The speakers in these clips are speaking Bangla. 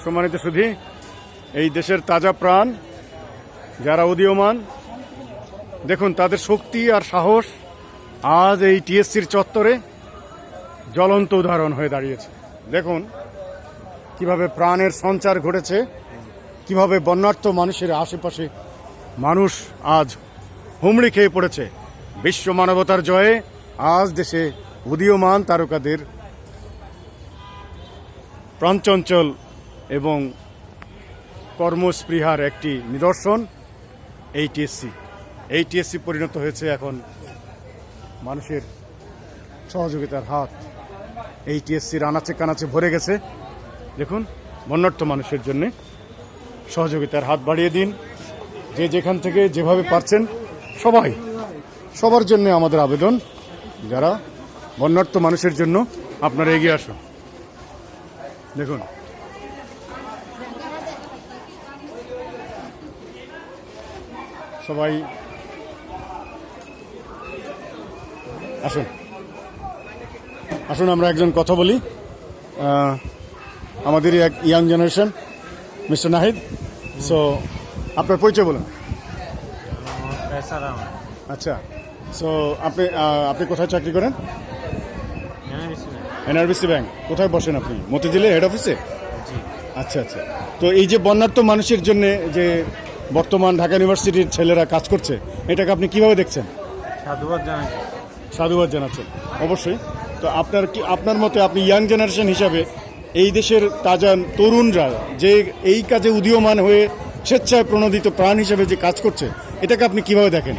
সম্মানিত সুধী, এই দেশের তাজা প্রাণ যারা উদীয়মান, দেখুন তাদের শক্তি আর সাহস আজ এই টিএসসির চত্বরে জ্বলন্ত উদাহরণ হয়ে দাঁড়িয়েছে। দেখুন কিভাবে প্রাণের সঞ্চার ঘটেছে, কিভাবে বন্যার্ত মানুষের আশেপাশে মানুষ আজ হুমড়ি খেয়ে পড়েছে। বিশ্ব মানবতার জয়ে আজ দেশে উদীয়মান তারকাদের প্রাণচঞ্চল এবং কর্মস্পৃহার একটি নিদর্শন এই টিএসসি পরিণত হয়েছে এখন মানুষের সহযোগিতার হাত। এই টিএসসির আনাচে কানাচে ভরে গেছে। দেখুন বন্যার্ত মানুষের জন্য সহযোগিতার হাত বাড়িয়ে দিন, যে যেখান থেকে যেভাবে পারছেন সবার জন্য আমাদের আবেদন, যারা বন্যার্ত মানুষের জন্য আপনারা এগিয়ে আসুন। দেখুন সবাই আসুন আসুন আমরা একজন কথা বলি। আমাদেরই এক young generation, mister Nahid. So আপনার পরিচয় বলুন। আচ্ছা, সো আপনি কোথায় চাকরি করেন? NRBC bank. কোথায় বসেন আপনি? মতিঝিলে হেড অফিসে? আচ্ছা আচ্ছা। তো এই যে বন্যার্ত মানুষের জন্য যে বর্তমান ঢাকা ইউনিভার্সিটির ছেলেরা কাজ করছে, এটাকে আপনি কিভাবে দেখছেন? সাধুবাদ জানাচ্ছেন অবশ্যই। তো আপনার মতে, আপনি ইয়াং জেনারেশন হিসাবে এই দেশের তাজা তরুণরা যে এই কাজে উদীয়মান হয়ে স্বেচ্ছায় প্রণোদিত প্রাণ হিসেবে যে কাজ করছে, এটাকে আপনি কিভাবে দেখেন?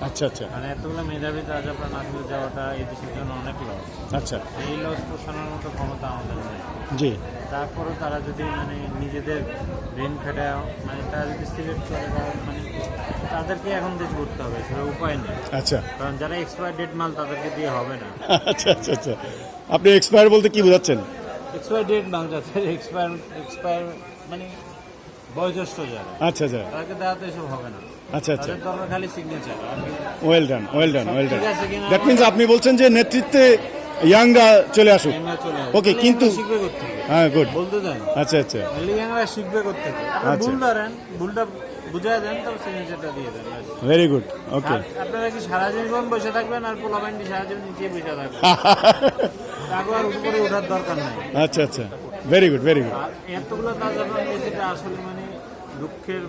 আচ্ছা আচ্ছা। মানে এতগুলো মেধাবী তাজা প্রাণ আসলে যাওয়াটা এই দেশের জন্য অনেক লস। আচ্ছা, এই লস পোষানোর মতো ক্ষমতা আমাদের নেই। জি। তারপরেও তারা যদি নিজেদের ঋণ খেটে তারা যদি সিলেক্ট করে, তাদেরকে এখন দেশ করতে হবে, সেটা উপায় নেই। আচ্ছা, কারণ যারা এক্সপায়ার ডেট মাল তাদেরকে দিয়ে হবে না। আচ্ছা আচ্ছা আচ্ছা। আপনি এক্সপায়ার বলতে কি বোঝাচ্ছেন? এক্সপায়ার ডেট বাংলাতে এক্সপায়ার বয়োজ্যেষ্ঠ যারা, আচ্ছা আচ্ছা, তাদেরকে দেওয়াতে এসব হবে না। আচ্ছা আচ্ছা। দরকার খালি signature. Well done. That means আপনি বলছেন যে নেতৃত্বে ইয়াংরা চলে আসুক। ওকে, কিন্তু শিখবে করতে, হ্যাঁ, গুড বলতে দেন। আচ্ছা আচ্ছা, ইয়াংরা শিখবে করতে। ভুল ধরেন, ভুলটা বুঝাই দেন, তবে সিগনেচারটা দিয়ে দেন। Very good. ওকে, আপনারা কি সারা জীবন বসে থাকবেন আর পোলাপাইন্ডি সারা জীবন নিচে বসে থাকবেন? তাকে আর উপরে ওঠার দরকার নেই। আচ্ছা আচ্ছা, ভেরি গুড। এতগুলো তাজা যেটা আসলে দুঃখের,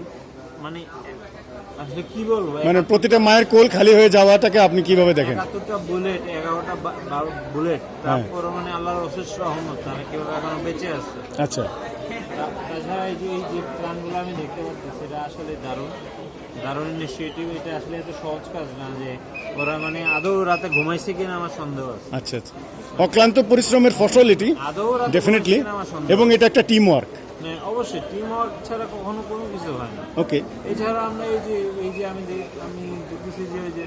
আসলে কি বলবো, প্রতিটা মায়ের কোল খালি হয়ে যাওয়াটাকে আপনি কিভাবে দেখেন? ৭১টা বুলেট, 11টা বুলেট, তারপর আল্লাহর অশেষ রহমত, কিভাবে এখনো বেঁচে আছে। আচ্ছা, তাছাড়া এই যে প্ল্যানগুলো আমি দেখতে পাচ্ছি, সেটা আসলে দারুণ ইনিশিয়েটিভ। এটা আসলে এত সহজ কাজ না যে ওরা আদৌ রাতে ঘুমাইছে কিনা আমার সন্দেহ আছে। আচ্ছা আচ্ছা, অক্লান্ত পরিশ্রমের ফসল এটি আদৌ ডেফিনেটলি, এবং এটা একটা টিম ওয়ার্ক। অবশ্যই টিম ওয়ার্ক ছাড়া কখনো কোনো কিছু হয় না। ওকে, এছাড়া আমরা এই যে আমি দেখতেছি যে ওই যে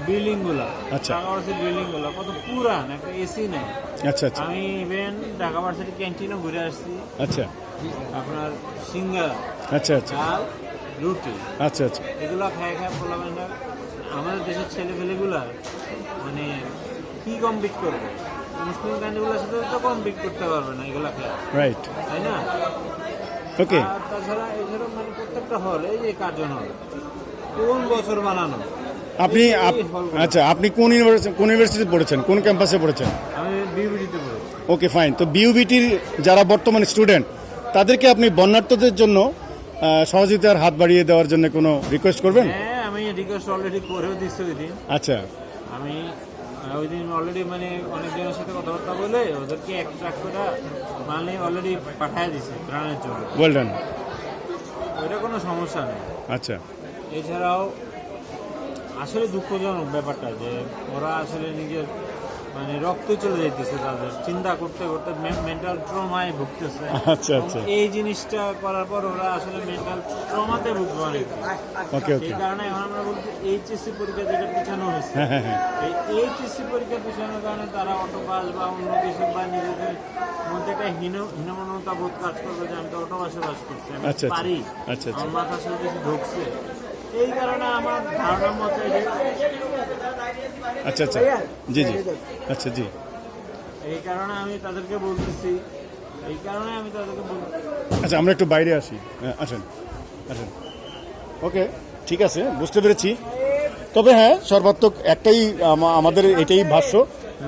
বিল্ডিং গুলা, ঢাকা ভার্সিটির বিল্ডিং গুলা কত পুরান, একটা এসি নেই। আচ্ছা আচ্ছা। আমি ইভেন ঢাকা ভার্সিটি ক্যান্টিনও ঘুরে আসছি। আচ্ছা, আপনার সিঙ্গারা, আচ্ছা আচ্ছা, ডাল, রুটি, আচ্ছা আচ্ছা, এগুলো খায় বললাম, আমাদের দেশের ছেলেপেলেগুলা কি কমপ্লিট করবে? মুসলিম কান্ট্রিগুলোর সাথে তো কমপ্লিট করতে পারবে না এগুলো খেয়ে, রাইট, তাই না? ওকে। তাছাড়া প্রত্যেকটা হল, এই যে কার্জন হল, কোন বছর বানানো? আপনি কোন ইউনিভার্সিটি পড়েছেন? কোন ক্যাম্পাসে পড়েছেন? আমি বিউবিটিতে পড়েছি। ওকে, ফাইন। তো বিউবিটির যারা বর্তমান স্টুডেন্ট, তাদেরকে আপনি বন্যার্তদের জন্য সহযোগিতার হাত বাড়িয়ে দেওয়ার জন্য কোনো রিকোয়েস্ট করবেন? হ্যাঁ, আমি রিকোয়েস্ট অলরেডি করেও দিচ্ছি ওই দিন। আচ্ছা, আমি ওই দিন অলরেডি অনেকজনের সাথে কথাবার্তা বলে ওদেরকে এক ট্রাক করে অলরেডি পাঠিয়ে দিচ্ছে ত্রাণের জন্য। Well done. ওইটা কোনো সমস্যা নেই। আচ্ছা, এছাড়াও আসলে দুঃখজনক ব্যাপারটা যে ওরা আসলে নিজের রক্ত চলে যাইতেছে, তাদের চিন্তা করতে করতে মেন্টাল ট্রমায় ভুগতেছে। আচ্ছা আচ্ছা, এই জিনিসটা করার পর ওরা আসলে মেন্টাল ট্রমাতে ভুগবে অনেক। এই কারণে এখন আমরা বলছি এইচএসসি পরীক্ষা যেটা পিছানো হয়েছে, এই এইচএসসি পরীক্ষা পিছানোর কারণে তারা অটো পাস বা অন্য কিছু বা নিজেদের মধ্যে একটা হীনমনতা বোধ কাজ করবে যে আমি তো অটো পাশে বাস করছি, আমি পারি, আমার মাথার সাথে কিছু ঢুকছে। এই কারণে আমার ধারণার মতে আচ্ছা আচ্ছা, জি জি, আচ্ছা জি, এই কারণে আমি তাদেরকে বলতেছি, আচ্ছা আমরা একটু বাইরে আসি। আসেন আসেন। ওকে, ঠিক আছে, বুঝতে পেরেছি। তবে হ্যাঁ, সর্বাত্মক একটাই আমাদের এটাই ভাষ্য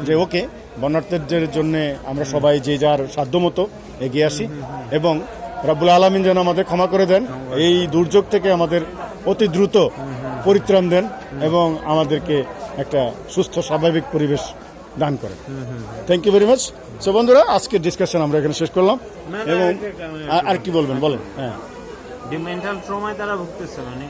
যে ওকে, বন্যার্থীদের জন্য আমরা সবাই যে যার সাধ্যমতো এগিয়ে আসি এবং রব্বুল আলামিন যেন আমাদের ক্ষমা করে দেন, এই দুর্যোগ থেকে আমাদের অতি দ্রুত পরিত্রাণ দেন এবং আমাদেরকে একটা সুস্থ স্বাভাবিক পরিবেশ দান করেন। Thank you very much. So বন্ধুরা, আজকের ডিসকাশন আমরা এখানে শেষ করলাম এবং আর কি বলবেন বলেন। হ্যাঁ, মেন্টাল ট্রমায় তারা ভুগতেছে, মানে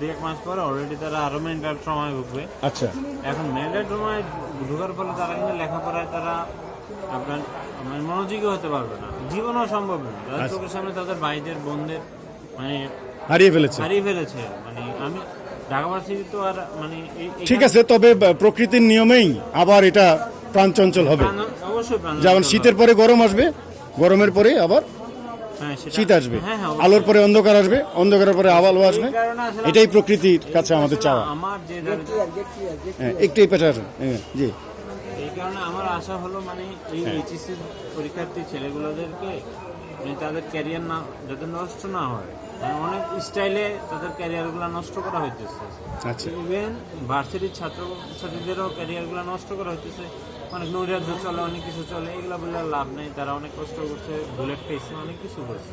2-1 মাস পরে অলরেডি তারা আরো মেন্টাল ট্রমায় ভুগবে। আচ্ছা, এখন মেন্টাল ট্রমায় ঢোকার ফলে তারা কিন্তু লেখাপড়ায় তারা আপনার মানে মনোযোগী হতে পারবে না, জীবনও সম্ভব না। তাদের চোখের সামনে তাদের ভাইদের বোনদের মানে হারিয়ে ফেলেছে। মানে আমি ঢাকা ভার্সিটি তো আর মানে ঠিক আছে, তবে প্রকৃতির নিয়মেই আবার এটা প্রাণচঞ্চল হবে। অবশ্যই যেমন শীতের পরে গরম আসবে, গরমের পরে আবার শীত আসবে, আলোর পরে অন্ধকার আসবে, অন্ধকারের পরে আলো আসবে। এটাই প্রকৃতির কাছে আমাদের চাওয়া। আমার যে একটু এই পেটা জি, এই কারণে আমার আশা হলো মানে এই এইচএসসি পরীক্ষার্থী ছেলেগুলোদেরকে মানে তাদের ক্যারিয়ার না যাতে নষ্ট না হয়, মানে অনেক স্টাইলে তাদের ক্যারিয়ারগুলো নষ্ট করা হইতেছে। আচ্ছা, ইভেন ভার্সিটির ছাত্রছাত্রীদেরও ক্যারিয়ারগুলো নষ্ট করা হইতেছে। অনেক নৈরাজ্য চলে, অনেক কিছু চলে, এগুলো বললে লাভ নেই। তারা অনেক কষ্ট করছে, বুলেট পেয়েছে, অনেক কিছু করছে।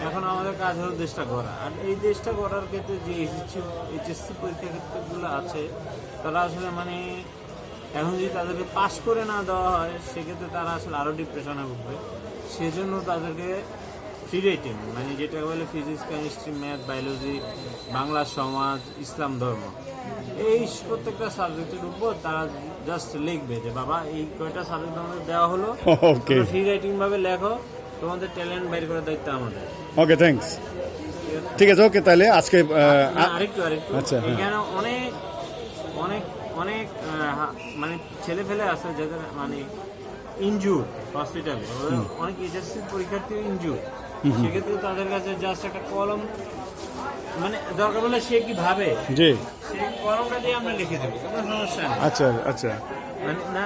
এখন আমাদের কাজ হলো দেশটা গড়া। আর এই দেশটা গড়ার ক্ষেত্রে যে এইচএসসি পরীক্ষা ক্ষেত্রগুলো আছে, তারা আসলে মানে এখন যদি তাদেরকে পাস করে না দেওয়া হয়, সেক্ষেত্রে তারা আসলে আরও ডিপ্রেশনে ভুগবে। সেজন্য তাদেরকে ফ্রি রেটিং, মানে যেটা বলে physics, chemistry, math, biology, Bangla, সমাজ, ইসলাম ধর্ম, এই প্রত্যেকটা সাবজেক্টের উপর তারা জাস্ট লিখবে যে বাবা এই কয়টা সাবজেক্ট আমাদের দেওয়া হলো, ফ্রি রাইটিং ভাবে লেখো, তোমাদের ট্যালেন্ট বাইর করার দায়িত্ব আমাদের। ওকে, থ্যাঙ্কস। ঠিক আছে, ওকে, তাহলে আজকে আরেকটু আচ্ছা, এখানে অনেক অনেক অনেক মানে ছেলে ফেলে আছে যাদের মানে ইনজুর হসপিটালে, অনেক এইচএসসি পরীক্ষার্থী ইনজুর। সেক্ষেত্রে তাদের কাছে জাস্ট একটা কলম, মানে দরকার বলে সে কি ভাবে জি সেই কলমটা দিয়ে আমরা লিখে দেবো, কোনো সমস্যা নেই। আচ্ছা আচ্ছা, মানে না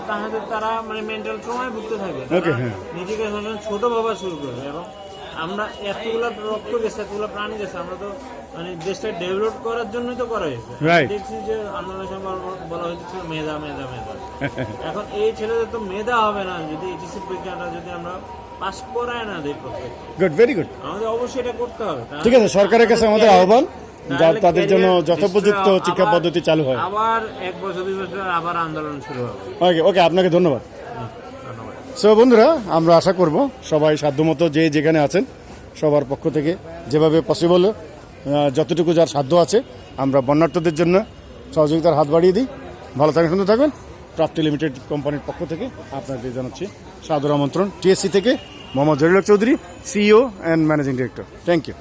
তাহলে তারা মানে মেন্টাল ট্রমায় ভুগতে থাকবে, নিজেকে ছোট ভাবা শুরু করবে। এবং আমরা এতগুলো রক্ত গেছে, এতগুলো প্রাণ গেছে, আমরা তো মানে দেশটা ডেভেলপ করার জন্যই তো করা হয়েছে। দেখছি যে আন্দোলনের সময় বলা হয়েছিল মেধা মেধা মেধা। এখন এই ছেলেদের তো মেধা হবে না যদি এইচএসসি পরীক্ষাটা যদি আমরা পাস করায় না দেই প্রত্যেক। Good, very good. আমাদের অবশ্যই এটা করতে হবে। ঠিক আছে, সরকারের কাছে আমাদের আহ্বান তাদের জন্য যথোপযুক্ত শিক্ষা পদ্ধতি চালু হয়। আবার 1 বছর 2 বছর আবার আন্দোলন শুরু হবে। ওকে ওকে, আপনাকে ধন্যবাদ। সো বন্ধুরা, আমরা আশা করব সবাই সাধ্যমতো যে যেখানে আছেন সবার পক্ষ থেকে যেভাবে পসিবল যতটুকু যার সাধ্য আছে আমরা বন্যার্থদের জন্য সহযোগিতার হাত বাড়িয়ে দিই। ভালো থাকবেন, সুন্দর থাকবেন। প্রাপ্তি লিমিটেড কোম্পানির পক্ষ থেকে আপনাদের জানাচ্ছি সাদর আমন্ত্রণ। টিএসসি থেকে Mohammad Zahirul Haque Chowdhury, CEO and managing director. Thank you.